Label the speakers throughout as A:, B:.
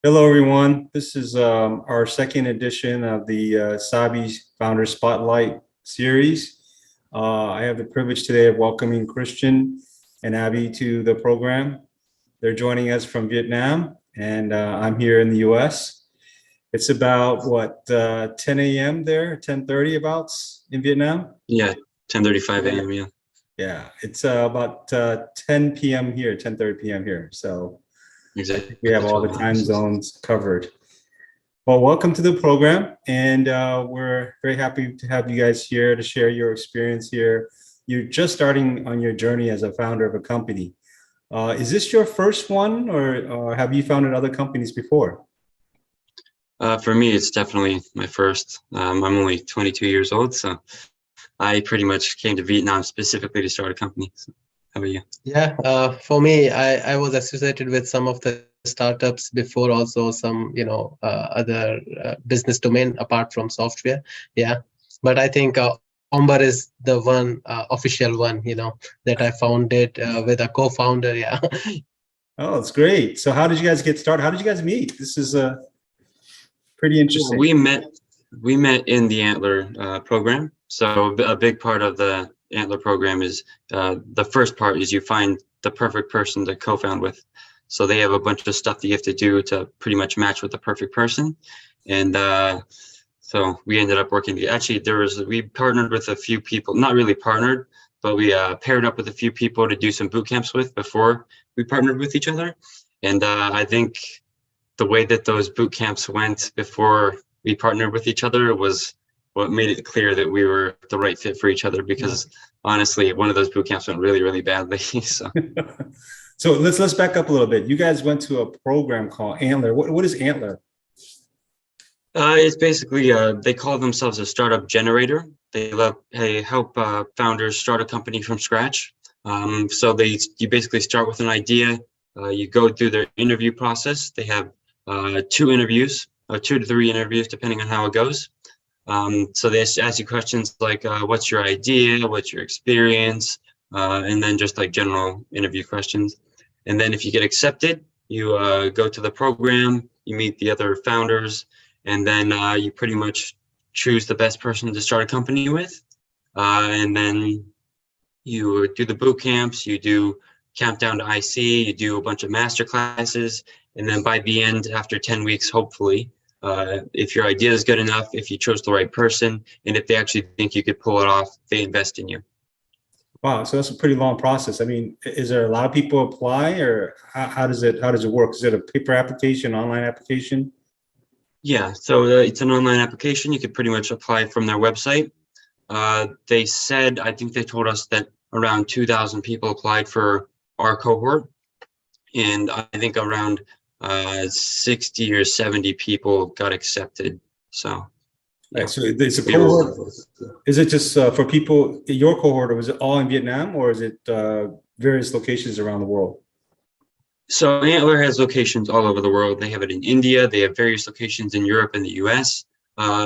A: Hello, everyone. This is our second edition of the Sabi Founder Spotlight series. I have the privilege today of welcoming Christian and Abby to the program. They're joining us from Vietnam, and I'm here in the US. It's about what 10 a.m. there, 10:30 about in Vietnam.
B: Yeah, 10:35 a.m. Yeah.
A: Yeah, it's about 10 p.m. here, 10:30 p.m. here. So I
B: Exactly
A: think we have all the
B: 12
A: time
B: hours.
A: zones covered. Well, welcome to the program, and we're very happy to have you guys here to share your experience here. You're just starting on your journey as a founder of a company. Is this your first one, or have you founded other companies before?
B: For me, it's definitely my first. I'm only 22 years old, so I pretty much came to Vietnam specifically to start a company. So, how about you?
C: Yeah, for me, I was associated with some of the startups before, also some, other business domain apart from software. Yeah, but I think AuMBER is the one official one, that I founded with a co-founder. Yeah.
A: Oh, it's great. So how did you guys get started? How did you guys meet? This is pretty
B: Well,
A: interesting.
B: we met in the Antler program. So a big part of the Antler program is the first part is you find the perfect person to co-found with. So they have a bunch of stuff that you have to do to pretty much match with the perfect person. And so we ended up working. Actually, we partnered with a few people, not really partnered, but we paired up with a few people to do some boot camps with before we partnered with each other. And I think the way that those boot camps went before we partnered with each other was what made it clear that we were the right fit for each other, because honestly, one of those boot camps went really, really badly. So
A: So let's back up a little bit. You guys went to a program called Antler. What is Antler?
B: it's basically they call themselves a startup generator. They help founders start a company from scratch. So you basically start with an idea. You go through their interview process. They have 2 to 3 interviews, depending on how it goes. So they ask you questions like, what's your idea? What's your experience? And then just like general interview questions. And then if you get accepted, you go to the program, you meet the other founders, and then you pretty much choose the best person to start a company with. And then you do the boot camps, you do countdown to IC, you do a bunch of master classes, and then by the end, after 10 weeks, hopefully, if your idea is good enough, if you chose the right person, and if they actually think you could pull it off, they invest in you.
A: Wow, so that's a pretty long process. I mean, is there a lot of people apply, or how does it work? Is it a paper application, online application?
B: Yeah, so it's an online application. You could pretty much apply from their website. They said, I think they told us that around 2,000 people applied for our cohort, and I think around 60 or 70 people got accepted. So,
A: yeah. Right, so it's a cohort. Is it just for people in your cohort, or was it all in Vietnam, or is it various locations around the world?
B: So Antler has locations all over the world. They have it in India. They have various locations in Europe and the US.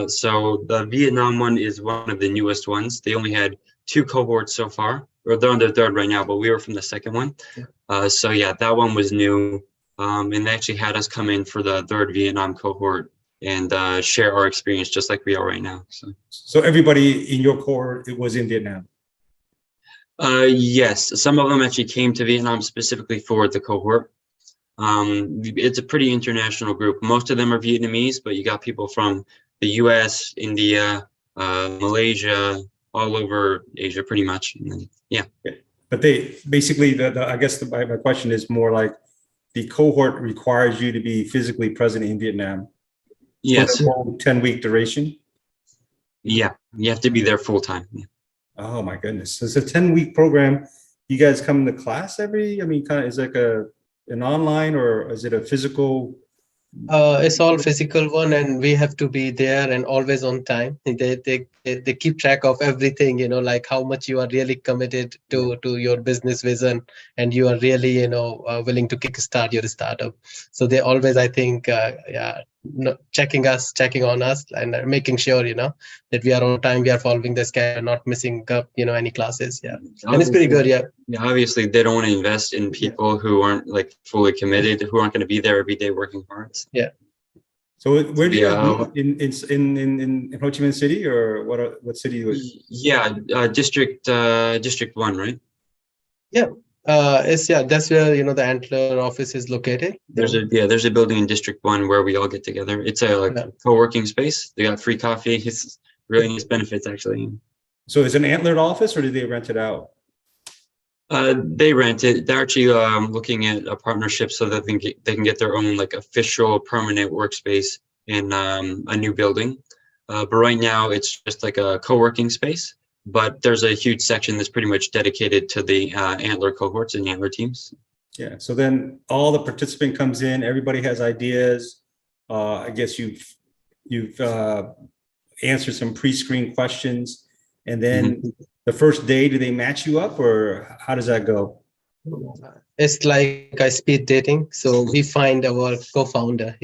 B: So the Vietnam one is one of the newest ones. They only had 2 cohorts so far, or they're on their 3rd right now, but we were from the 2nd one. So yeah, that one was new. And they actually had us come in for the 3rd Vietnam cohort and share our experience just like we are right now.
A: So everybody in your cohort, it was in Vietnam?
B: Yes, some of them actually came to Vietnam specifically for the cohort. It's a pretty international group. Most of them are Vietnamese, but you got people from the US, India, Malaysia, all over Asia, pretty much. And then, yeah.
A: But they basically, I guess my question is more like the cohort requires you to be physically present in Vietnam.
B: Yes.
A: For the whole 10-week duration?
B: Yeah, you have to be there full time. Yeah.
A: Oh my goodness. So it's a 10-week program. You guys come to class kind of is like an online, or is it a physical?
C: It's all physical one, and we have to be there and always on time. They keep track of everything, like how much you are really committed to your business vision, and you are really, willing to kickstart your startup. So they always, I think, checking on us, and making sure, that we are on time, we are following the schedule, not missing up, any classes. Yeah. And it's pretty good. Yeah.
B: Yeah, obviously they don't want to invest in people who aren't like fully committed, who aren't going to be there every day working hard.
C: Yeah.
A: So where do you
B: Yeah.
A: in Ho Chi Minh City, or what city you live?
B: Yeah, District 1, right?
C: Yeah. That's where, the Antler office is located.
B: There's a building in District 1 where we all get together. It's a co-working space. They got free coffee. It's really nice benefits, actually.
A: So is it an Antler office, or do they rent it out?
B: They rent it. They're actually looking at a partnership so that they can get their own like official permanent workspace in a new building. But right now it's just like a co-working space. But there's a huge section that's pretty much dedicated to the Antler cohorts and Antler teams.
A: Yeah. So then all the participant comes in. Everybody has ideas. I guess you've answered some pre-screened questions, and then the first day, do they match you up, or how does that go?
C: It's like a speed dating. So we find our co-founder,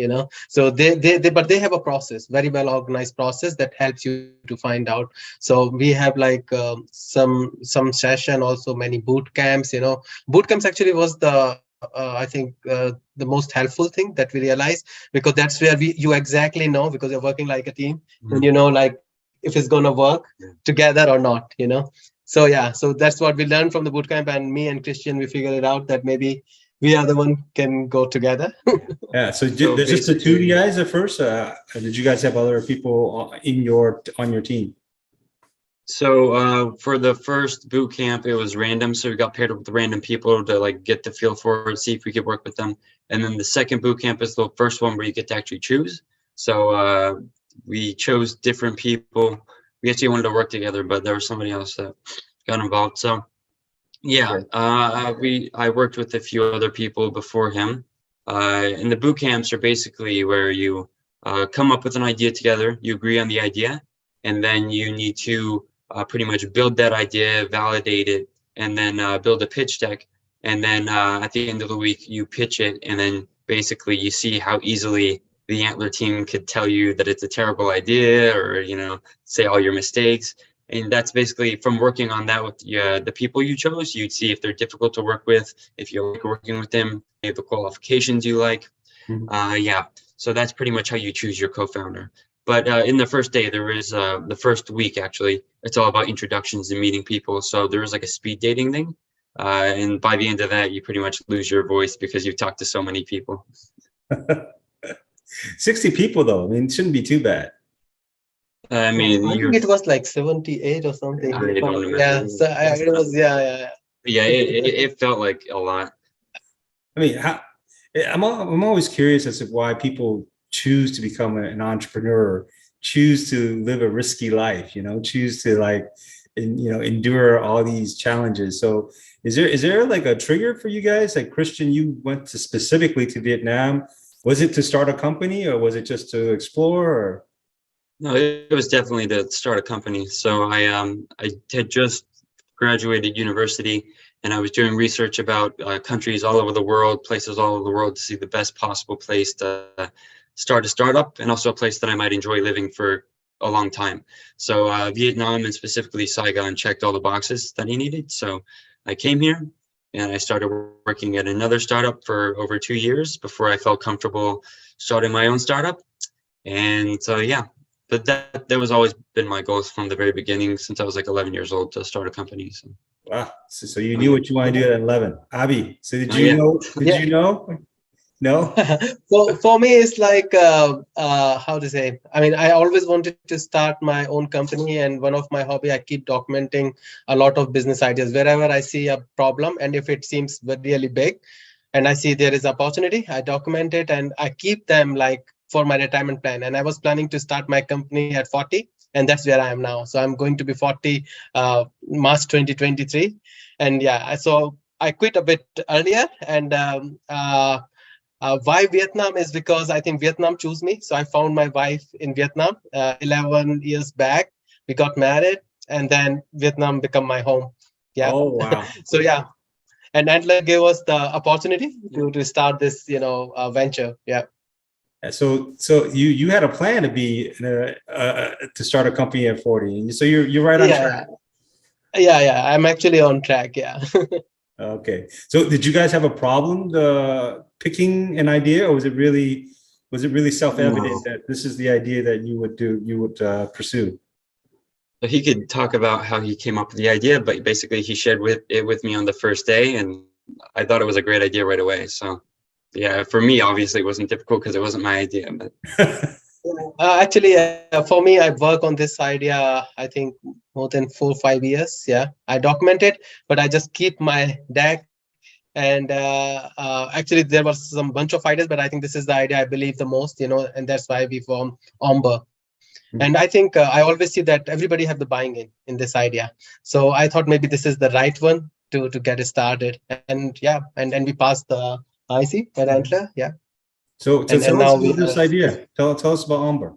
C: so but they have a process, very well organized process that helps you to find out. So we have like some session, also many boot camps. Boot camps actually was the I think the most helpful thing that we realized, because that's where you exactly know, because you're working like a team, and like if it's going to work together or not. So yeah, so that's what we learned from the bootcamp, and me and Christian, we figured it out that maybe we are the one can go together.
A: Yeah. So there's just the two of you guys at first. Did you guys have other people on your team?
B: So for the first boot camp, it was random. So we got paired up with random people to like get the feel for it, see if we could work with them. And then the second boot camp is the first one where you get to actually choose. So we chose different people. We actually wanted to work together, but there was somebody else that got involved. So yeah, I worked with a few other people before him. And the boot camps are basically where you come up with an idea together, you agree on the idea, and then you need to pretty much build that idea, validate it, and then build a pitch deck. And then at the end of the week, you pitch it, and then basically you see how easily the Antler team could tell you that it's a terrible idea, or say all your mistakes. And that's basically from working on that with the people you chose. You'd see if they're difficult to work with, if you like working with them, if the qualifications you like. Yeah, so that's pretty much how you choose your co-founder. But in the first day, there is the first week, actually, it's all about introductions and meeting people. So there was like a speed dating thing. And by the end of that, you pretty much lose your voice because you've talked to so many people.
A: 60 people, though. I mean, it shouldn't be too bad.
B: I mean,
C: I think it was like 78 or something.
B: I don't remember.
C: Yeah, so it was, yeah.
B: Yeah, it felt like a lot.
A: I mean, I'm always curious as to why people choose to become an entrepreneur, choose to live a risky life, choose to endure all these challenges. So is there like a trigger for you guys? Like Christian, you went specifically to Vietnam. Was it to start a company, or was it just to explore? Or?
B: No, it was definitely to start a company. So I had just graduated university, and I was doing research about countries all over the world, places all over the world, to see the best possible place to start a startup, and also a place that I might enjoy living for a long time. So Vietnam, and specifically Saigon, checked all the boxes that he needed. So I came here, and I started working at another startup for over 2 years before I felt comfortable starting my own startup. And so, yeah, but that was always been my goal from the very beginning, since I was like 11 years old, to start a company. So.
A: Wow. So you knew what you wanted to do at 11. Abhi, so did you know? Did you know? No?
C: For me, it's like, how to say, I mean, I always wanted to start my own company, and one of my hobby, I keep documenting a lot of business ideas. Wherever I see a problem, and if it seems really big, and I see there is opportunity, I document it, and I keep them like for my retirement plan. And I was planning to start my company at 40, and that's where I am now. So I'm going to be 40 March 2023. And yeah, so I quit a bit earlier. And why Vietnam is because I think Vietnam chose me. So I found my wife in Vietnam 11 years back. We got married, and then Vietnam became my home. Yeah.
A: Oh, wow.
C: So yeah. And Antler gave us the opportunity to start this, venture. Yeah.
A: So you had a plan to be to start a company at 40. So you're right on track.
C: Yeah. I'm actually on track. Yeah.
A: Okay. So did you guys have a problem picking an idea, or was it really self-evident that this is the idea that you would pursue?
B: So he could talk about how he came up with the idea, but basically he shared it with me on the first day, and I thought it was a great idea right away. So yeah, for me, obviously it wasn't difficult because it wasn't my idea, but
C: Actually, for me, I work on this idea, I think more than 4 or 5 years. Yeah, I document it, but I just keep my deck. And actually, there was some bunch of ideas, but I think this is the idea I believe the most, and that's why we formed AuMBER. And I think I always see that everybody have the buying in this idea. So I thought maybe this is the right one to get it started. And yeah, and we passed the IC at Antler. Yeah.
A: So
C: And
A: tell us
C: now we
A: about this
C: are.
A: idea. Tell us about AuMBER.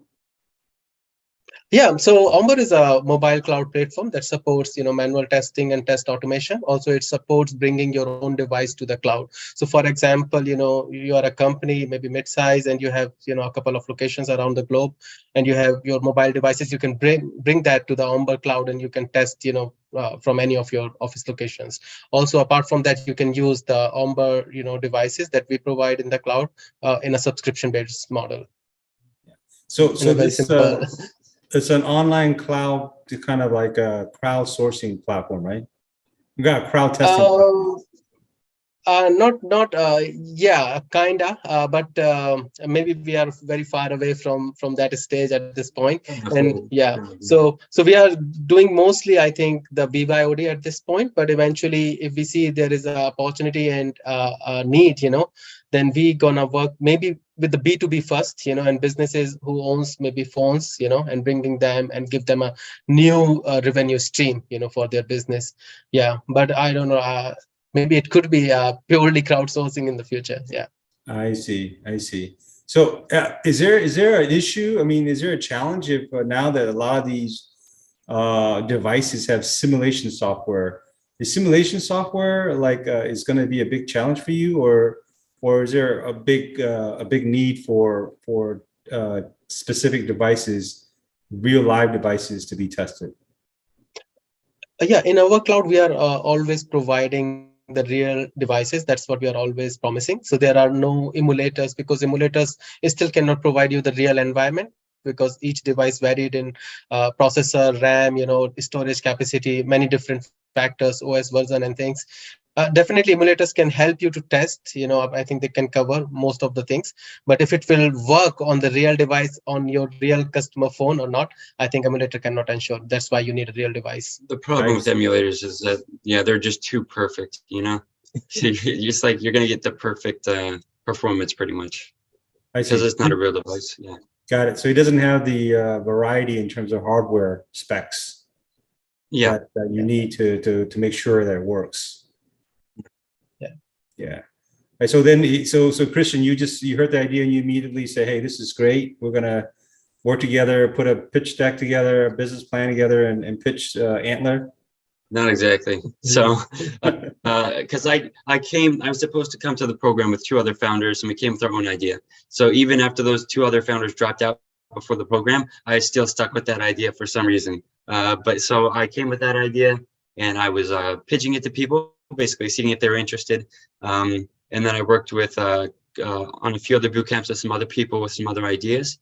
C: Yeah, so AuMBER is a mobile cloud platform that supports, manual testing and test automation. Also, it supports bringing your own device to the cloud. So, for example, you are a company, maybe mid-size, and you have, a couple of locations around the globe, and you have your mobile devices. You can bring that to the AuMBER cloud, and you can test, from any of your office locations. Also, apart from that, you can use the AuMBER, devices that we provide in the cloud in a subscription-based model.
A: So
C: In a very
A: this
C: simple.
A: it's an online cloud to kind of like a crowdsourcing platform, right? You got a crowd testing.
C: Not yeah, kinda, but maybe we are very far away from that stage at this point. And yeah, so we are doing mostly, I think, the BYOD at this point, but eventually if we see there is an opportunity and a need, then we gonna work maybe with the B2B first, and businesses who owns maybe phones, and bringing them and give them a new revenue stream, for their business. Yeah, but I don't know. Maybe it could be purely crowdsourcing in the future. Yeah.
A: I see. So is there an issue? I mean, is there a challenge if now that a lot of these devices have simulation software? Is simulation software like is going to be a big challenge for you, or is there a big need for specific devices, real live devices to be tested?
C: Yeah, in our cloud, we are always providing the real devices. That's what we are always promising. So there are no emulators, because emulators still cannot provide you the real environment, because each device varied in processor, RAM, storage capacity, many different factors, OS version and things. Definitely emulators can help you to test, I think they can cover most of the things, but if it will work on the real device on your real customer phone or not, I think emulator cannot ensure. That's why you need a real device.
B: The problem with emulators is that, yeah, they're just too perfect, So you're just like, you're going to get the perfect performance pretty much. Because it's not a real device. Yeah.
A: Got it. So he doesn't have the variety in terms of hardware specs.
B: Yeah.
A: That you need to make sure that it works. Yeah. Right, so then, so Christian, you heard the idea and you immediately say, hey, this is great. We're going to work together, put a pitch deck together, a business plan together, and pitch Antler.
B: Not exactly. So, because I was supposed to come to the program with 2 other founders, and we came with our own idea. So even after those 2 other founders dropped out before the program, I still stuck with that idea for some reason. But so I came with that idea, and I was pitching it to people, basically seeing if they were interested. And then I worked with on a few other boot camps with some other people with some other ideas.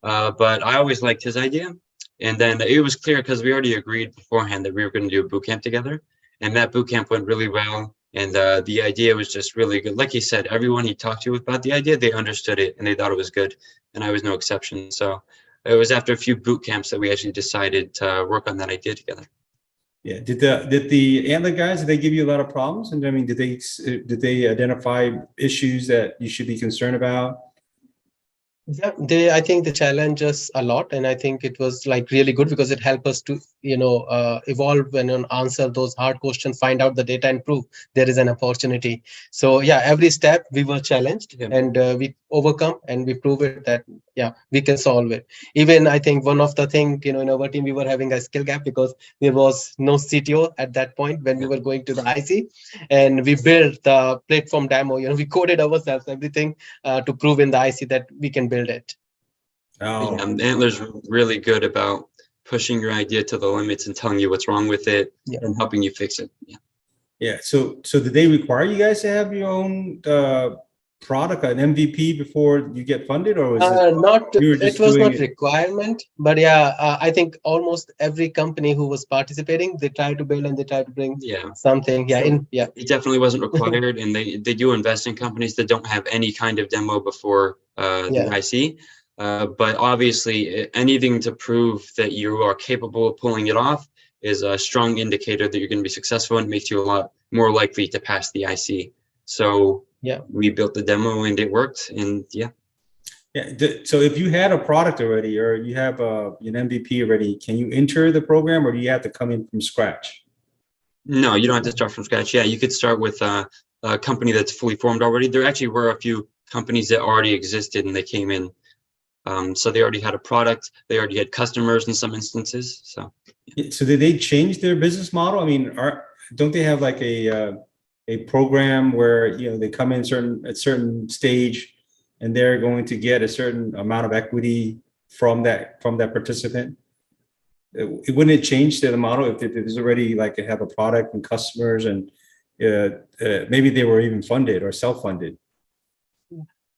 B: But I always liked his idea. And then it was clear because we already agreed beforehand that we were going to do a boot camp together. And that boot camp went really well. And the idea was just really good. Like he said, everyone he talked to about the idea, they understood it and they thought it was good. And I was no exception. So it was after a few boot camps that we actually decided to work on that idea together.
A: Yeah. Did the Antler guys, did they give you a lot of problems? And I mean, did they identify issues that you should be concerned about?
C: Yeah, I think they challenge us a lot, and I think it was like really good because it helped us to evolve and answer those hard questions, find out the data, and prove there is an opportunity. So yeah, every step we were challenged, and we overcome, and we prove it that yeah, we can solve it. Even I think one of the thing, in our team, we were having a skill gap because there was no CTO at that point when we were going to the IC, and we built the platform demo. We coded ourselves everything to prove in the IC that we can build it.
A: Oh,
B: Antler's really good about pushing your idea to the limits and telling you what's wrong with it and helping you fix it.
A: yeah. So did they require you guys to have your own product, an MVP, before you get funded, or was you were just
C: it was
A: doing
C: not requirement, but yeah, I think almost every company who was participating, they try to build and they try to bring something.
B: It definitely wasn't required, and they do invest in companies that don't have any kind of demo before the IC. But obviously, anything to prove that you are capable of pulling it off is a strong indicator that you're going to be successful, and makes you a lot more likely to pass the IC. So we built the demo and it worked, and
A: Yeah. So if you had a product already, or you have an MVP already, can you enter the program, or do you have to come in from scratch?
B: No, you don't have to start from scratch. Yeah, you could start with a company that's fully formed already. There actually were a few companies that already existed and they came in. So they already had a product, they already had customers in some instances. So
A: did they change their business model? I mean, don't they have like a program where they come in at certain stage, and they're going to get a certain amount of equity from that participant? Wouldn't it change the model if there's already like have a product and customers, and maybe they were even funded or self-funded?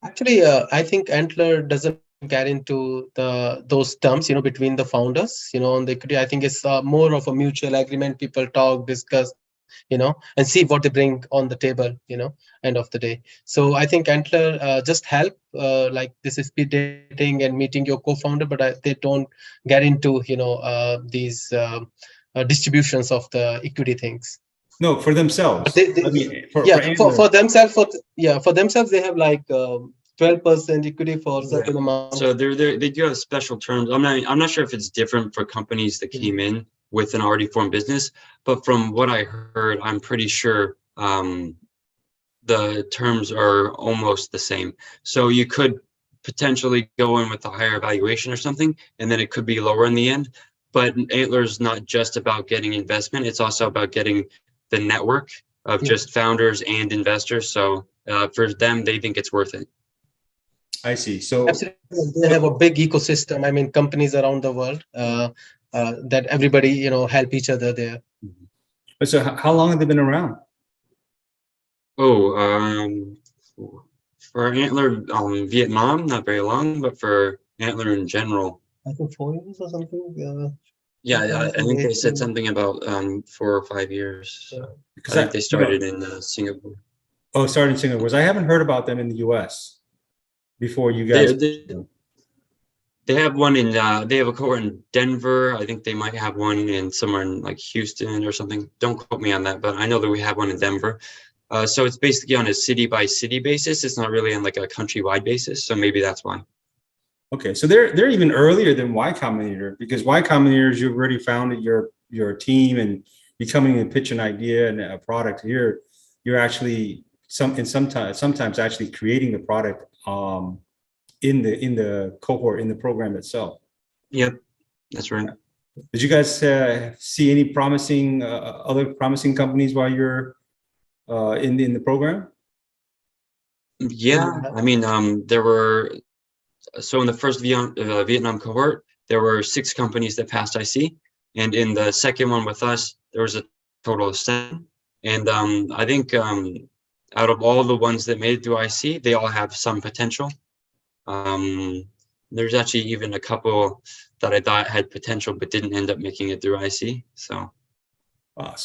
C: Actually, I think Antler doesn't get into those terms, between the founders, on the equity. I think it's more of a mutual agreement. People talk, discuss, and see what they bring on the table, end of the day. So I think Antler just help like this is speed dating and meeting your co-founder, but they don't get into, these distributions of the equity things.
A: No, for themselves.
C: I mean, for themselves, for themselves, they have like 12% equity for certain amount.
B: So they do have special terms. I'm not sure if it's different for companies that came in with an already formed business, but from what I heard, I'm pretty sure the terms are almost the same. So you could potentially go in with a higher valuation or something, and then it could be lower in the end. But Antler's not just about getting investment; it's also about getting the network of just founders and investors. So for them, they think it's worth it.
A: I see. So
C: absolutely, they have a big ecosystem. I mean, companies around the world that everybody help each other there.
A: So how long have they been around?
B: For Antler, Vietnam, not very long, but for Antler in general,
C: I think 4 years or something.
B: I think they said something about 4 or 5 years. I think they started in Singapore.
A: Oh, started in Singapore. I haven't heard about them in the U.S. before you guys.
B: They have one in. They have a cohort in Denver. I think they might have one in somewhere in like Houston or something. Don't quote me on that, but I know that we have one in Denver. So it's basically on a city by city basis. It's not really on like a countrywide basis. So maybe that's why.
A: Okay, so they're even earlier than Y Combinator, because Y Combinator, you've already founded your team and becoming to pitch an idea and a product. You're actually sometimes actually creating the product in the cohort, in the program itself.
B: Yep, that's right.
A: Did you guys see any promising other promising companies while you're in the program?
B: Yeah, I mean, there were. So in the first Vietnam cohort, there were 6 companies that passed IC, and in the second one with us, there was a total of 7. And I think out of all the ones that made it through IC, they all have some potential. There's actually even a couple that I thought had potential but didn't end up making it through IC. So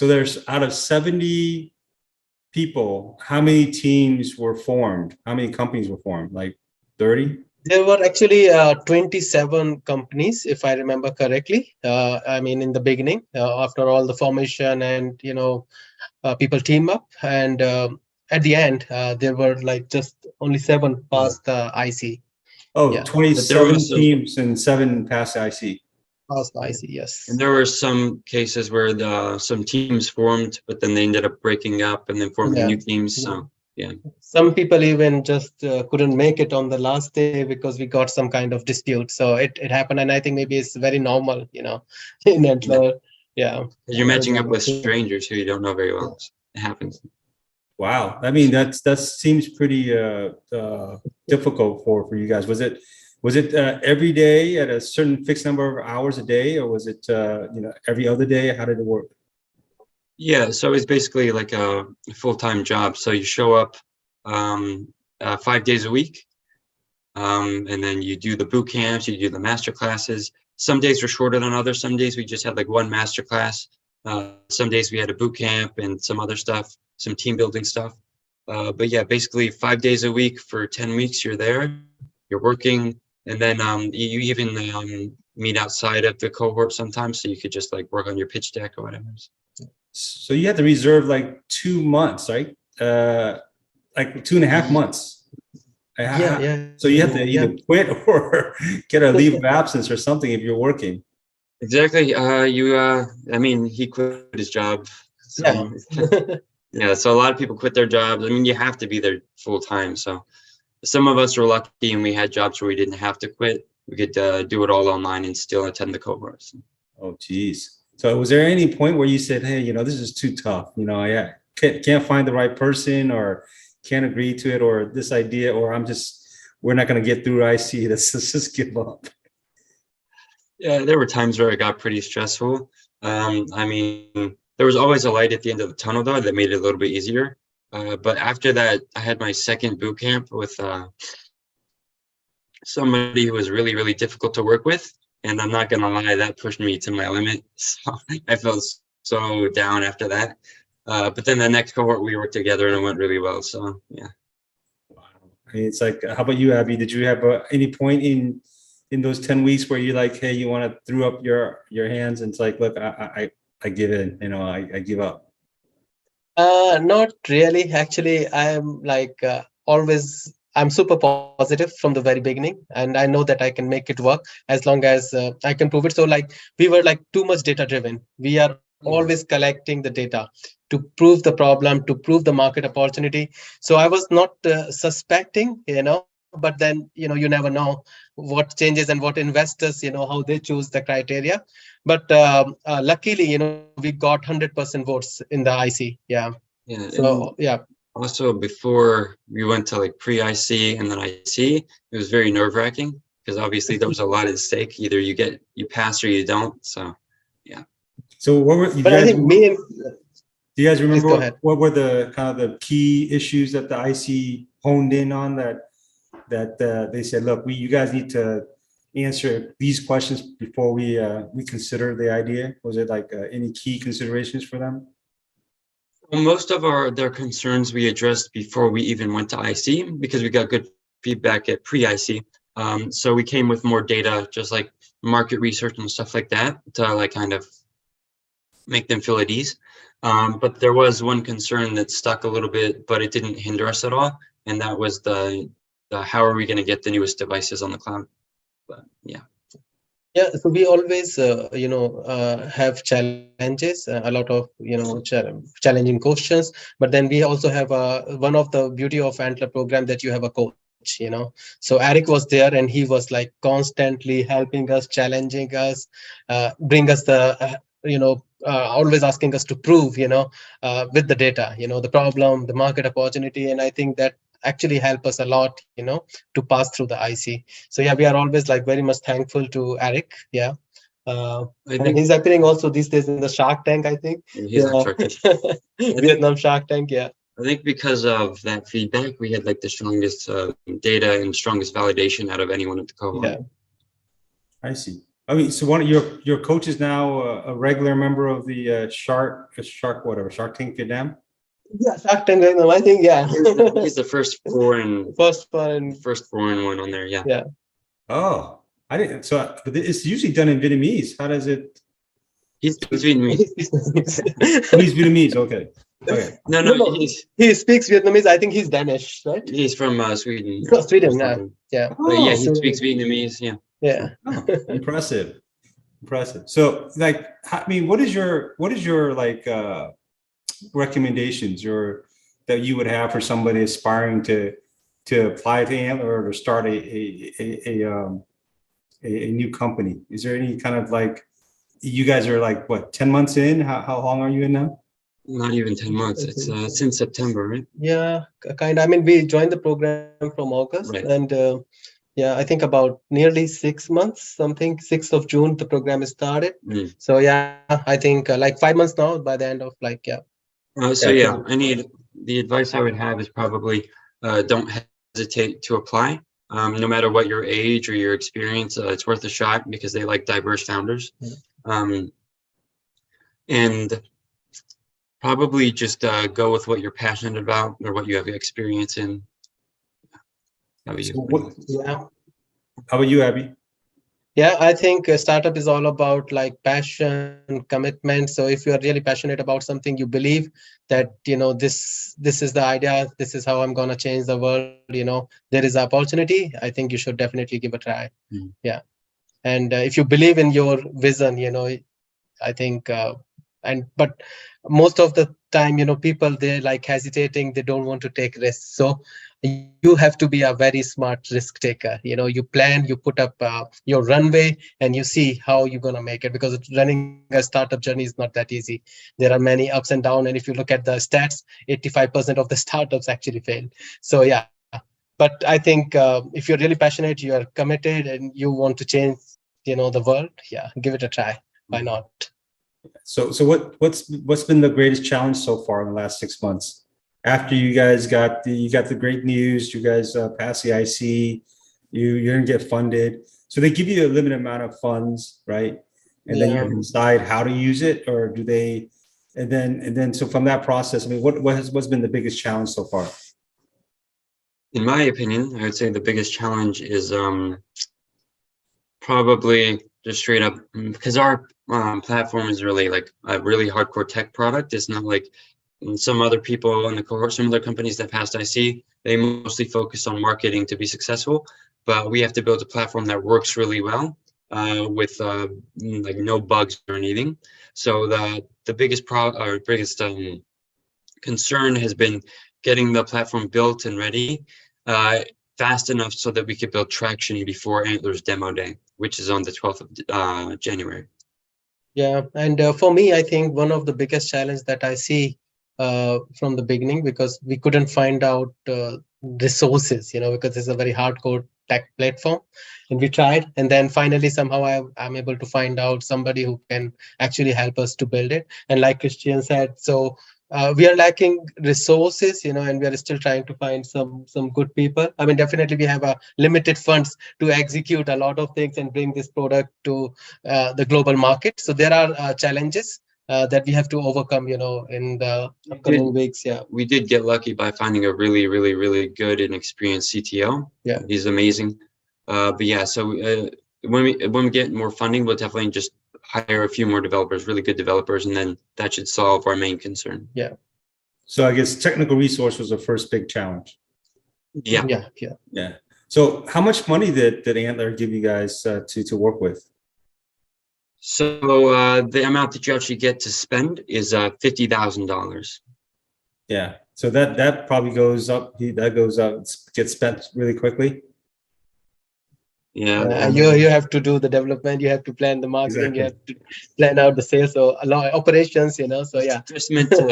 A: there's, out of 70 people, how many teams were formed? How many companies were formed? Like 30?
C: There were actually 27 companies, if I remember correctly. I mean, in the beginning, after all the formation and, people team up. And at the end, there were like just only 7 past the IC.
A: Oh, yeah. 27 teams and 7 past IC.
C: Past the IC, yes.
B: And there were some cases where some teams formed, but then they ended up breaking up and then forming new teams. So
C: Some people even just couldn't make it on the last day because we got some kind of dispute. So it happened, and I think maybe it's very normal, in Antler. Yeah.
B: You're matching up with strangers who you don't know very well. It happens.
A: Wow. I mean, that seems pretty difficult for you guys. Was it every day at a certain fixed number of hours a day, or was it every other day? How did it work?
B: Yeah, so it's basically like a full-time job. So you show up 5 days a week, and then you do the boot camps, you do the master classes. Some days were shorter than others. Some days we just had like one master class. Some days we had a boot camp and some other stuff, some team building stuff. But yeah, basically 5 days a week for 10 weeks, you're there, you're working, and then you even meet outside of the cohort sometimes, so you could just like work on your pitch deck or whatever.
A: So you had to reserve like 2 months, right? Like 2.5 months.
C: Yeah.
A: So you have to either quit or get a leave of absence or something if you're working.
B: Exactly. I mean, he quit his job. So, yeah. So a lot of people quit their jobs. I mean, you have to be there full time. So some of us were lucky and we had jobs where we didn't have to quit. We could do it all online and still attend the cohorts.
A: Oh, geez. So was there any point where you said, hey, this is too tough. I can't find the right person, or can't agree to it, or this idea, or we're not going to get through IC. Let's just give up.
B: Yeah, there were times where it got pretty stressful. I mean, there was always a light at the end of the tunnel, though, that made it a little bit easier. But after that, I had my second boot camp with somebody who was really, really difficult to work with. And I'm not going to lie, that pushed me to my limit. So I felt so down after that. But then the next cohort, we worked together and it went really well. So, yeah.
A: Wow. I mean, it's like, how about you, Abby? Did you have any point in those 10 weeks where you're like, hey, you want to throw up your hands and it's like, look, I give in, I give up?
C: Not really. Actually, I'm like always, I'm super positive from the very beginning, and I know that I can make it work as long as I can prove it. So like we were like too much data driven. We are always collecting the data to prove the problem, to prove the market opportunity. So I was not suspecting, but then, you never know what changes and what investors, how they choose the criteria. But luckily, we got 100% votes in the IC. Yeah.
B: Yeah.
C: So, yeah.
B: Also, before we went to like pre-IC and then IC, it was very nerve-wracking because obviously there was a lot at stake. Either you pass or you don't. So, yeah.
A: So what were you
C: But
A: guys?
C: I think
A: do you guys remember what were the kind of the key issues that the IC honed in on that they said, look, you guys need to answer these questions before we consider the idea? Was it like any key considerations for them?
B: Well, most of their concerns we addressed before we even went to IC because we got good feedback at pre-IC. So we came with more data, just like market research and stuff like that, to like kind of make them feel at ease. But there was one concern that stuck a little bit, but it didn't hinder us at all, and that was the how are we going to get the newest devices on the cloud? But yeah.
C: Yeah, so we always, have challenges, a lot of, challenging questions. But then we also have one of the beauty of Antler program that you have a coach, So Eric was there and he was like constantly helping us, challenging us, bring us the, always asking us to prove, with the data, the problem, the market opportunity. And I think that actually help us a lot, to pass through the IC. So yeah, we are always like very much thankful to Eric. Yeah. I think he's appearing also these days in the Shark Tank, I think.
B: He's on Shark Tank.
C: Vietnam Shark Tank, yeah.
B: I think because of that feedback, we had like the strongest data and strongest validation out of anyone at the cohort.
C: Yeah.
A: I see. I mean, so one of your coach is now a regular member of the Shark Tank Vietnam?
C: Yeah, Shark Tank, I think, yeah.
B: He's the first foreign one on there, yeah.
C: Yeah.
A: Oh, I didn't. So it's usually done in Vietnamese. How does it?
B: He speaks Vietnamese.
A: Oh, he's Vietnamese. Okay.
B: No.
C: He speaks Vietnamese. I think he's Danish, right?
B: He's from Sweden.
C: Oh, Sweden, yeah.
B: But yeah, he speaks Vietnamese. Yeah.
C: Yeah.
A: Oh, impressive. So, like, I mean, what is your like recommendations, your that you would have for somebody aspiring to apply to Antler or to start a new company? Is there any kind of like, you guys are like, what, 10 months in? How long are you in now?
B: Not even 10 months. It's since September, right?
C: Yeah, kind of. I mean, we joined the program from August,
B: Right.
C: and yeah, I think about nearly 6 months, something. 6th of June, the program is started.
B: Mm.
C: So yeah, I think like 5 months now. By the end of like yeah.
B: So yeah, the advice I would have is probably don't hesitate to apply. No matter what your age or your experience, it's worth a shot because they like diverse founders. And probably just go with what you're passionate about or what you have experience in. How about you?
C: Yeah.
A: How about you, Abby?
C: Yeah, I think a startup is all about like passion, commitment. So if you are really passionate about something, you believe that, this is the idea, this is how I'm gonna change the world, there is opportunity. I think you should definitely give a try.
B: Mm.
C: Yeah. And if you believe in your vision, I think but most of the time, people, they're like hesitating, they don't want to take risks. So you have to be a very smart risk taker. You plan, you put up your runway, and you see how you're going to make it, because running a startup journey is not that easy. There are many ups and downs, and if you look at the stats, 85% of the startups actually fail. So yeah, but I think if you're really passionate, you are committed, and you want to change the world, yeah, give it a try. Why not?
A: So what's been the greatest challenge so far in the last 6 months? After you guys got the great news, you guys passed the IC, you're gonna get funded. So they give you a limited amount of funds, right? And then you have to decide how to use it, or do they? And then so from that process, I mean, what's been the biggest challenge so far?
B: In my opinion, I would say the biggest challenge is probably just straight up because our platform is really like a really hardcore tech product. It's not like some other people in the cohort, some other companies that passed IC, they mostly focus on marketing to be successful, but we have to build a platform that works really well with like no bugs or anything. So the biggest concern has been getting the platform built and ready fast enough so that we could build traction before Antler's demo day, which is on the 12th of January.
C: Yeah, and for me, I think one of the biggest challenge that I see from the beginning, because we couldn't find out resources, because it's a very hardcore tech platform, and we tried, and then finally somehow I'm able to find out somebody who can actually help us to build it. And like Christian said, so we are lacking resources, and we are still trying to find some good people. I mean, definitely we have a limited funds to execute a lot of things and bring this product to the global market. So there are challenges that we have to overcome, in the upcoming weeks. Yeah,
B: we did get lucky by finding a really, really, really good and experienced CTO.
C: Yeah,
B: he's amazing. But yeah, so when we get more funding, we'll definitely just hire a few more developers, really good developers, and then that should solve our main concern.
C: Yeah.
A: So I guess technical resource was the first big challenge.
B: Yeah.
A: Yeah. So how much money did Antler give you guys to work with?
B: So the amount that you actually get to spend is $50,000.
A: Yeah. So that probably goes up. That goes up. Gets spent really quickly.
B: Yeah.
C: You have to do the development. You have to plan the marketing. Exactly. You have to plan out the sales. So a lot of operations. So yeah.
B: It's just meant to.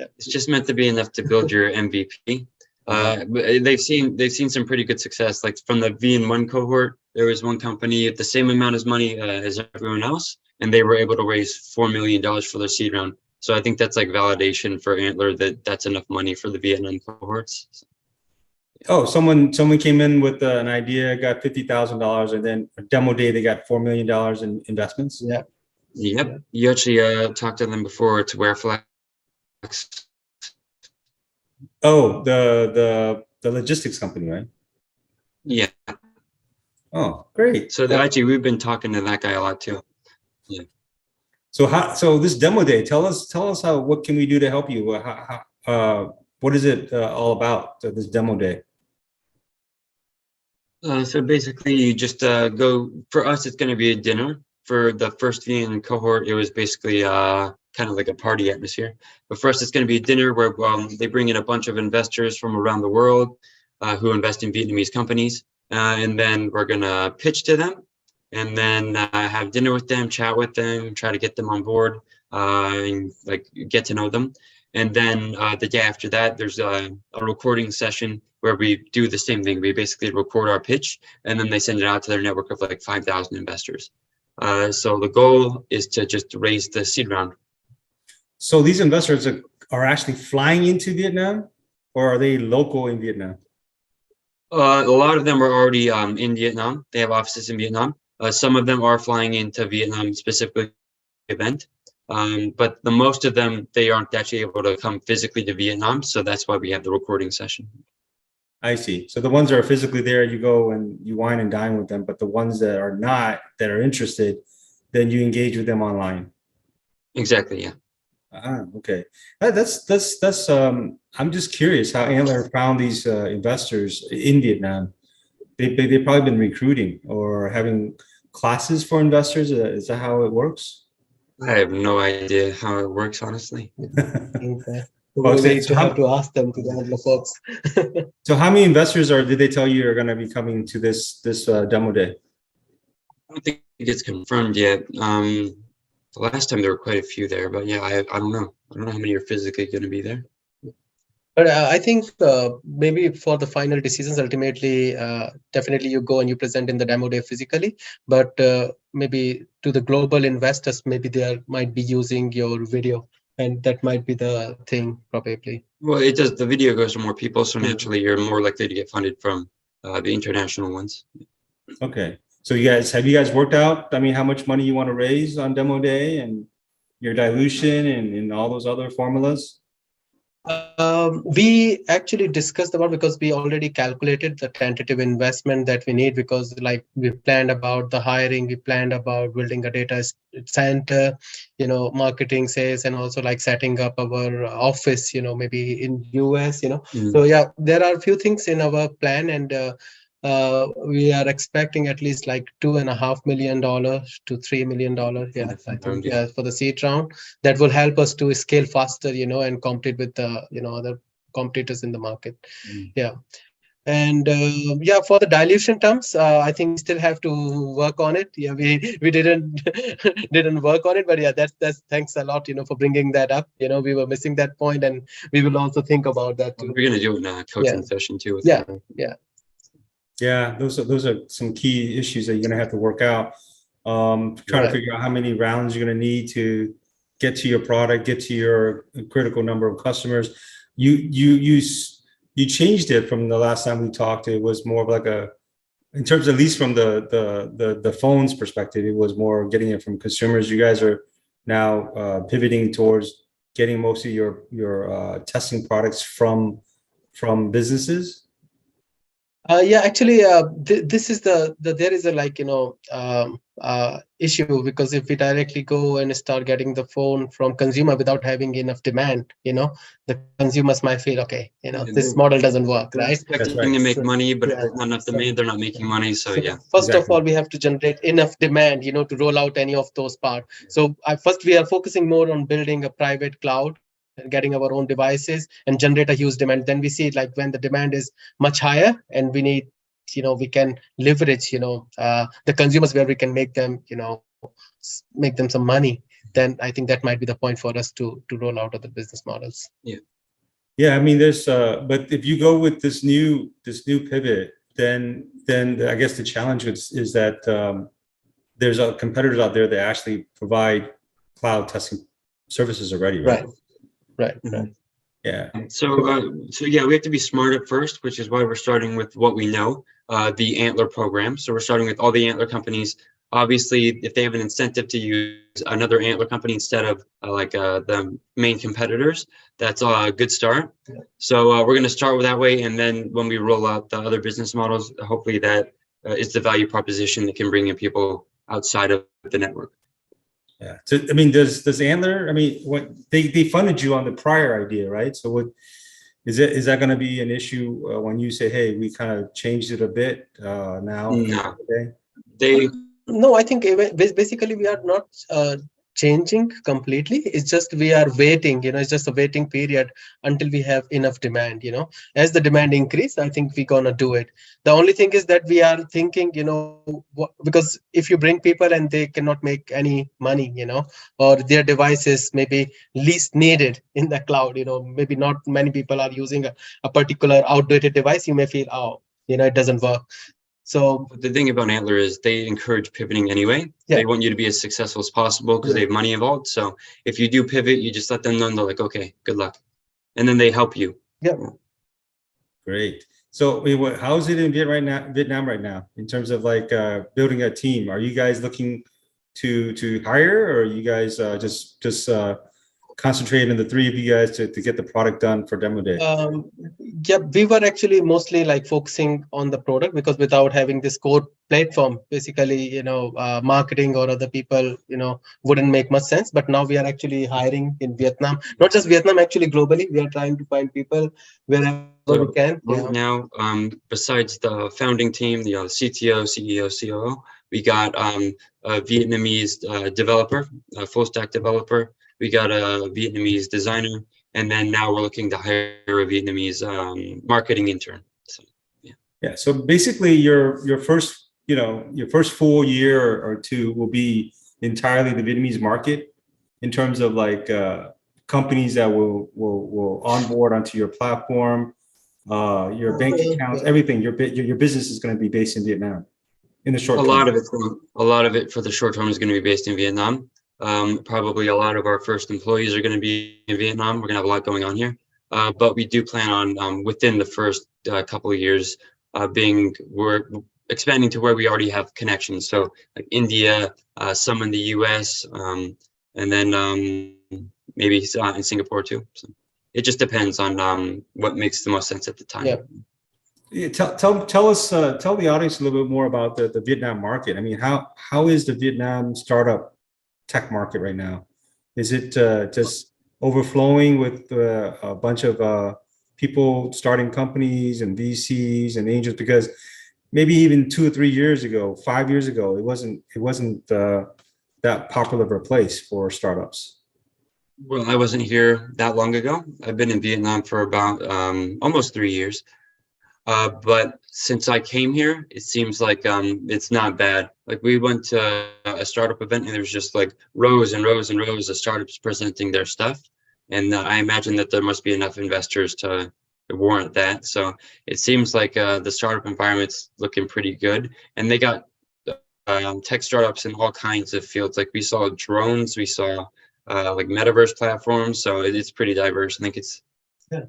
B: It's just meant to be enough to build your MVP. They've seen some pretty good success. Like from the V1 cohort, there was one company at the same amount of money as everyone else, and they were able to raise $4 million for their seed round. So I think that's like validation for Antler that that's enough money for the Vietnam cohorts.
A: Oh, someone came in with an idea, got $50,000, and then a demo day they got $4 million in investments.
C: Yeah.
B: Yep. Yeah. You actually talked to them before to wear flex.
A: Oh, the logistics company, right?
B: Yeah.
A: Oh, great.
B: So actually, we've been talking to that guy a lot too. Yeah.
A: So this demo day, tell us what can we do to help you? What is it all about? This demo day?
B: So basically, you just go. For us, it's going to be a dinner. For the first VN cohort, it was basically kind kind of like a party atmosphere. But first, it's going to be a dinner where they bring in a bunch of investors from around the world who invest in Vietnamese companies. And then we're going to pitch to them and then have dinner with them, chat with them, try to get them on board and like get to know them. And then the day after that, there's a recording session where we do the same thing. We basically record our pitch and then they send it out to their network of like 5,000 investors. So the goal is to just raise the seed round.
A: So these investors are actually flying into Vietnam, or are they local in Vietnam?
B: A lot of them are already in Vietnam. They have offices in Vietnam. Some of them are flying into Vietnam specifically event. But the most of them, they aren't actually able to come physically to Vietnam. So that's why we have the recording session.
A: I see. So the ones that are physically there, you go and you wine and dine with them, but the ones that are not, that are interested, then you engage with them online.
B: Exactly, yeah.
A: Okay. I'm just curious how Antler found these investors in Vietnam. They've probably been recruiting or having classes for investors. Is that how it works?
B: I have no idea how it works, honestly.
C: We have to ask them to the folks.
A: So how many investors did they tell you are going to be coming to this demo day?
B: I don't think it's confirmed yet. The last time there were quite a few there, but yeah, I don't know. I don't know how many are physically going to be there.
C: But I think maybe for the final decisions, ultimately, definitely you go and you present in the demo day physically. But maybe to the global investors, maybe they might be using your video, and that might be the thing probably.
B: Well, it does. The video goes to more people, so naturally you're more likely to get funded from the international ones.
A: Okay. So have you guys worked out, I mean, how much money you want to raise on demo day and your dilution and all those other formulas?
C: We actually discussed about, because we already calculated the tentative investment that we need, because like we planned about the hiring, we planned about building a data center, marketing, sales, and also like setting up our office, maybe in US, So yeah, there are a few things in our plan, and we are expecting at least like $2.5 million to $3 million. Yeah, I think for the seed round, that will help us to scale faster, and compete with the other competitors in the market. Yeah. And for the dilution terms, I think we still have to work on it. Yeah, we didn't work on it, but yeah, that's thanks a lot, for bringing that up. We were missing that point, and we will also think about that too.
B: We're gonna do it in a coaching session too.
A: Yeah, those are some key issues that you're going to have to work out. Trying to figure out how many rounds you're going to need to get to your product, get to your critical number of customers. You changed it from the last time we talked. It was more of like in terms, at least from the phone's perspective, it was more getting it from consumers. You guys are now pivoting towards getting most of your testing products from businesses.
C: Actually, this is there is a issue, because if we directly go and start getting the phone from consumer without having enough demand, the consumers might feel, okay, this model doesn't work, right?
B: Expecting to make money, but if there's not enough demand, they're not making money. So yeah.
C: First of all, we have to generate enough demand, to roll out any of those parts. So first, we are focusing more on building a private cloud, getting our own devices, and generate a huge demand. Then we see like when the demand is much higher and we need, we can leverage, the consumers where we can make them, make them some money. Then I think that might be the point for us to roll out other business models.
A: Yeah. I mean, but if you go with this new pivot, then I guess the challenge is that there's competitors out there that actually provide cloud testing services already, right?
C: Right.
A: Yeah.
B: So yeah, we have to be smart at first, which is why we're starting with what we know, the Antler program. So we're starting with all the Antler companies. Obviously, if they have an incentive to use another Antler company instead of the main competitors, that's a good start. Yeah. So we're going to start with that way. And then when we roll out the other business models, hopefully that is the value proposition that can bring in people outside of the network.
A: Yeah. So, I mean, does Antler, I mean, what they funded you on the prior idea, right? So what is that going to be an issue when you say, hey, we kind of changed it a bit now?
B: No.
C: No, I think basically we are not changing completely. It's just we are waiting, it's just a waiting period until we have enough demand. As the demand increase, I think we're gonna do it. The only thing is that we are thinking, because if you bring people and they cannot make any money, or their devices maybe least needed in the cloud, maybe not many people are using a particular outdated device, you may feel, oh, it doesn't work. So
B: But the thing about Antler is they encourage pivoting anyway.
C: Yeah.
B: They want you to be as successful as possible because they have money involved. So if you do pivot, you just let them know, they're like, okay, good luck. And then they help you.
C: Yeah.
A: Great. So how is it in Vietnam right now in terms of like building a team? Are you guys looking to hire, or are you guys just concentrating on the three of you guys to get the product done for demo day?
C: Yeah, we were actually mostly like focusing on the product, because without having this core platform, basically, marketing or other people, wouldn't make much sense. But now we are actually hiring in Vietnam, not just Vietnam, actually globally. We are trying to find people wherever we can.
B: Right now, besides the founding team, the CTO, CEO, COO, we got a Vietnamese developer, a full stack developer. We got a Vietnamese designer, and then now we're looking to hire a Vietnamese marketing intern. So, yeah.
A: Yeah. So basically, your first full year or two will be entirely the Vietnamese market in terms of like companies that will onboard onto your platform, your bank accounts, everything. Your business is going to be based in Vietnam in the short term.
B: A lot of it for the short term is going to be based in Vietnam. Probably a lot of our first employees are going to be in Vietnam. We're going to have a lot going on here, but we do plan on within the first couple of years we're expanding to where we already have connections. So like India, some in the US, and then maybe in Singapore too. So it just depends on what makes the most sense at the time.
C: Yeah.
A: Yeah, tell us, tell the audience a little bit more about the Vietnam market. I mean, how is the Vietnam startup tech market right now? Is it just overflowing with a bunch of people starting companies and VCs and angels? Because maybe even 2 or 3 years ago, 5 years ago, it wasn't that popular of a place for startups.
B: Well, I wasn't here that long ago. I've been in Vietnam for about almost 3 years. But since I came here, it seems like it's not bad. Like we went to a startup event and there was just like rows and rows and rows of startups presenting their stuff. And I imagine that there must be enough investors to warrant that. So it seems like the startup environment's looking pretty good. And they got tech startups in all kinds of fields. Like we saw drones, we saw like metaverse platforms. So it's pretty diverse. I think it's,
C: yeah.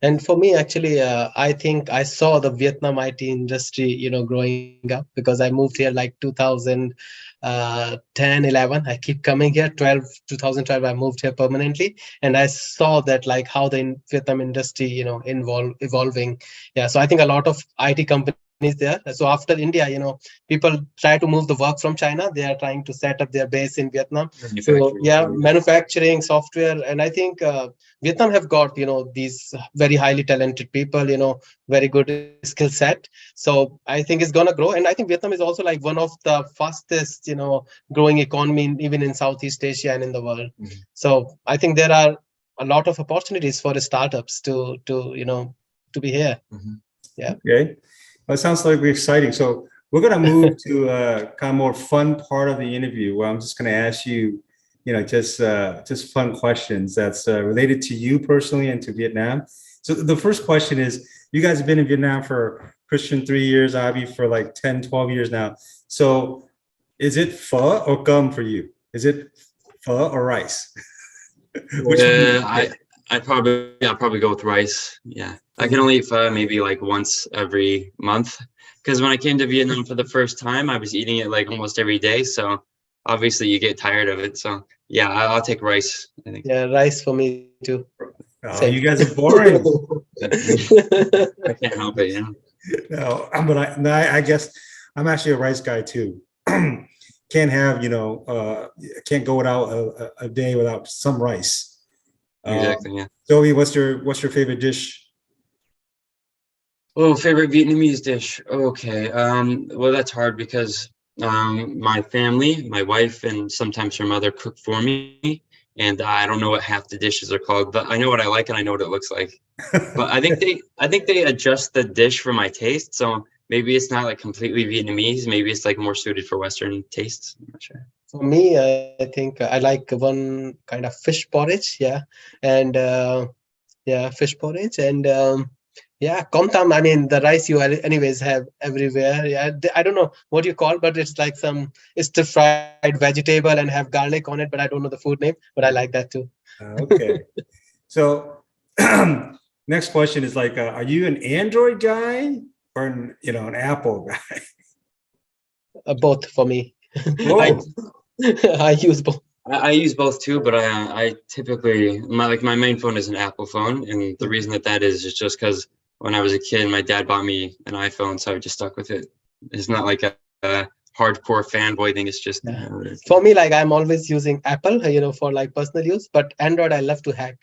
C: And for me, actually, I think I saw the Vietnam IT industry, growing up, because I moved here like 2010, 11. I keep coming here. 2012, I moved here permanently, and I saw that like how the Vietnam industry, evolving. Yeah, so I think a lot of IT companies there. So after India, people try to move the work from China. They are trying to set up their base in Vietnam. So yeah, manufacturing, software, and I think Vietnam have got these very highly talented people, very good skill set. So I think it's gonna grow, and I think Vietnam is also like one of the fastest growing economy even in Southeast Asia and in the world. Mm-hmm. So I think there are a lot of opportunities for the startups to be here. Mm-hmm. Yeah.
A: Okay. Well, it sounds like exciting. So we're going to move to a kind of more fun part of the interview where I'm just going to ask you, just fun questions that's related to you personally and to Vietnam. So the first question is, you guys have been in Vietnam for Christian 3 years, Abhi for like 10, 12 years now. So is it pho or gum for you? Is it pho or rice?
B: Which I'll probably go with rice. Yeah, I can only eat pho maybe like once every month, because when I came to Vietnam for the first time, I was eating it like almost every day. So obviously you get tired of it. So yeah, I'll take rice, I think.
C: Yeah, rice for me too.
A: Oh, you guys are boring.
B: I can't help it,
A: No, but I guess I'm actually a rice guy too. Can't have, can't go without a day without some rice.
B: Exactly. Yeah.
A: Zoe, what's your favorite dish?
B: Oh, favorite Vietnamese dish. Okay. Well, that's hard because My family, my wife, and sometimes her mother cook for me. And I don't know what half the dishes are called, but I know what I like and I know what it looks like. But I think they adjust the dish for my taste. So maybe it's not like completely Vietnamese. Maybe it's like more suited for Western tastes. I'm not sure.
C: For me, I think I like one kind of fish porridge. Yeah, and yeah, fish porridge and yeah, com tam. I mean, the rice you anyways have everywhere. Yeah, I don't know what you call, but it's like some stir fried vegetable and have garlic on it. But I don't know the food name. But I like that too.
A: Okay. So next question is like, are you an Android guy or an Apple guy?
C: Both for me. I
A: Whoa.
C: I use both.
B: I use both too, but I typically my main phone is an Apple phone, and the reason that is just because when I was a kid, my dad bought me an iPhone, so I just stuck with it. It's not like a hardcore fanboy thing. It's just
C: Yeah. For me, like I'm always using Apple, for like personal use, but Android I love to hack,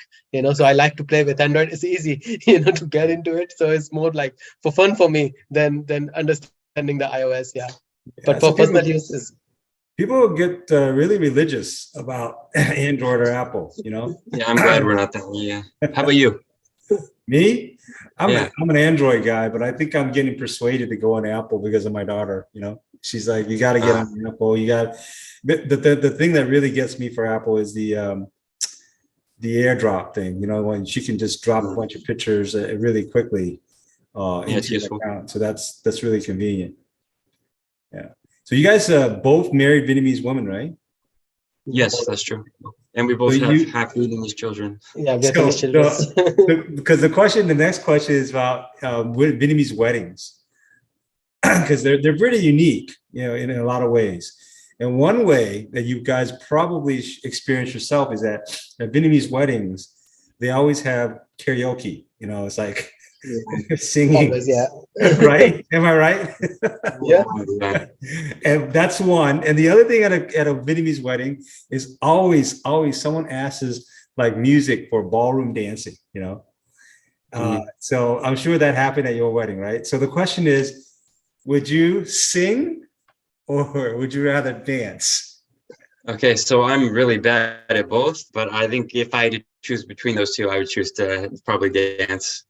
C: so I like to play with Android. It's easy, to get into it. So it's more like for fun for me than understanding the iOS. Yeah.
A: Yeah,
C: But
A: so
C: for personal use is
A: people get really religious about Android or Apple,
B: Yeah, I'm glad we're not that way. Yeah. How about you?
A: Me,
B: Yeah.
A: I'm an Android guy, but I think I'm getting persuaded to go on Apple because of my daughter. She's like, you got to get on Apple. You got the thing that really gets me for Apple is the AirDrop thing. When she can just drop a bunch of pictures really quickly
B: Yeah, it's
A: into your
B: useful.
A: account. So that's really convenient. Yeah. So you guys both married Vietnamese women, right?
B: Yes, that's true. And we
A: So
B: both have
A: you
B: half Vietnamese children.
C: yeah, Vietnamese
A: so
C: children.
A: because the next question is about Vietnamese weddings. Because they're pretty unique, in a lot of ways. And one way that you guys probably experience yourself is that at Vietnamese weddings, they always have karaoke. It's like singing,
C: Always, yeah.
A: right? Am I right?
C: Yeah.
B: Yeah.
A: And that's one. And the other thing at a Vietnamese wedding is always someone asks like music for ballroom dancing. So I'm sure that happened at your wedding, right? So the question is, would you sing or would you rather dance?
B: Okay, so I'm really bad at both, but I think if I had to choose between those two, I would choose to probably dance.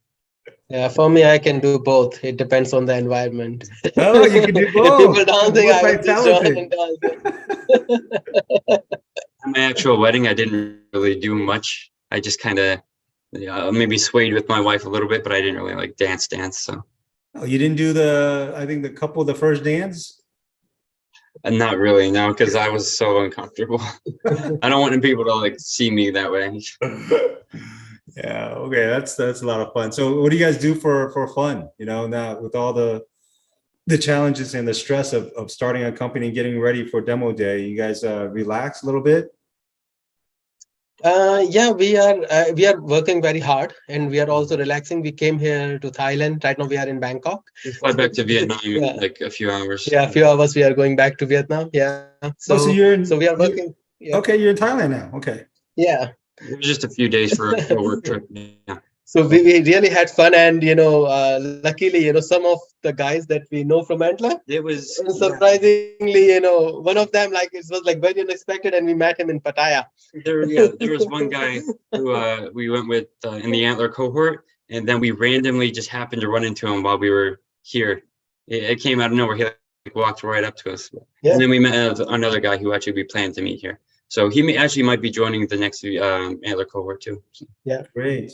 C: Yeah, for me, I can do both. It depends on the environment.
A: Oh, you can do
C: If
A: both.
C: people dancing, I will just join
A: Multi-talented.
C: and dance.
B: At my actual wedding, I didn't really do much. I just kind of maybe swayed with my wife a little bit, but I didn't really like dance. So
A: Oh, you didn't do the first dance?
B: not really, no, because I was so uncomfortable. I don't want people to like see me that way.
A: Yeah, okay, that's a lot of fun. So what do you guys do for fun? Now with all the challenges and the stress of starting a company and getting ready for demo day, you guys relax a little bit?
C: Yeah, we are working very hard and we are also relaxing. We came here to Thailand. Right now we are in Bangkok.
B: We fly back to Vietnam
C: Yeah.
B: in like a few hours.
C: Yeah, a few hours we are going back to Vietnam. Yeah.
A: Oh, so
C: We are working. Yeah.
A: okay, you're in Thailand now. Okay.
C: Yeah.
B: It was just a few days for a work trip. Yeah.
C: So we really had fun, and luckily, some of the guys that we know from Antler,
B: It was
C: surprisingly, one of them like it was like very unexpected, and we met him in Pattaya.
B: there was one guy who we went with in the Antler cohort, and then we randomly just happened to run into him while we were here. It came out of nowhere. He like walked right up to us,
C: Yeah.
B: and then we met another guy who actually we planned to meet here. So he might be joining the next Antler cohort too. So.
C: Yeah.
A: Great.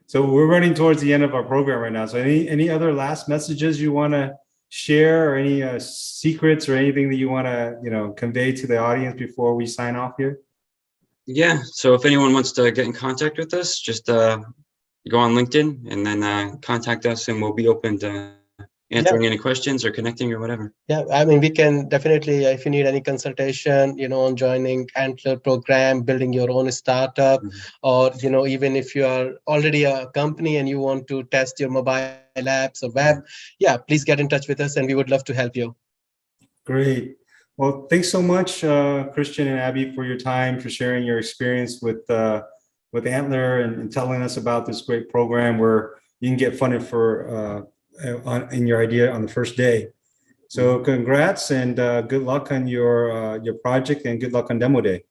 A: So we're running towards the end of our program right now. So any other last messages you want to share, or any secrets or anything that you want to convey to the audience before we sign off here?
B: Yeah. So if anyone wants to get in contact with us, just go on LinkedIn and then contact us, and we'll be open to answering any questions or connecting or whatever.
C: Yeah, I mean, we can definitely, if you need any consultation, on joining Antler program, building your own startup, or, even if you are already a company and you want to test your mobile apps or web, yeah, please get in touch with us and we would love to help you.
A: Great. Well, thanks so much, Christian and Abby, for your time, for sharing your experience with Antler and telling us about this great program where you can get funded for in your idea on the first day. So congrats and good luck on your project and good luck on demo day.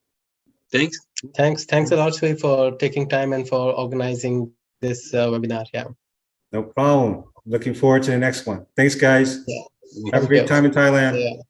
B: Thanks.
C: Thanks a lot, Sui, for taking time and for organizing this webinar. Yeah.
A: No problem. Looking forward to the next one. Thanks, guys.
C: Yeah.
A: Have a great time in Thailand.
C: Yeah.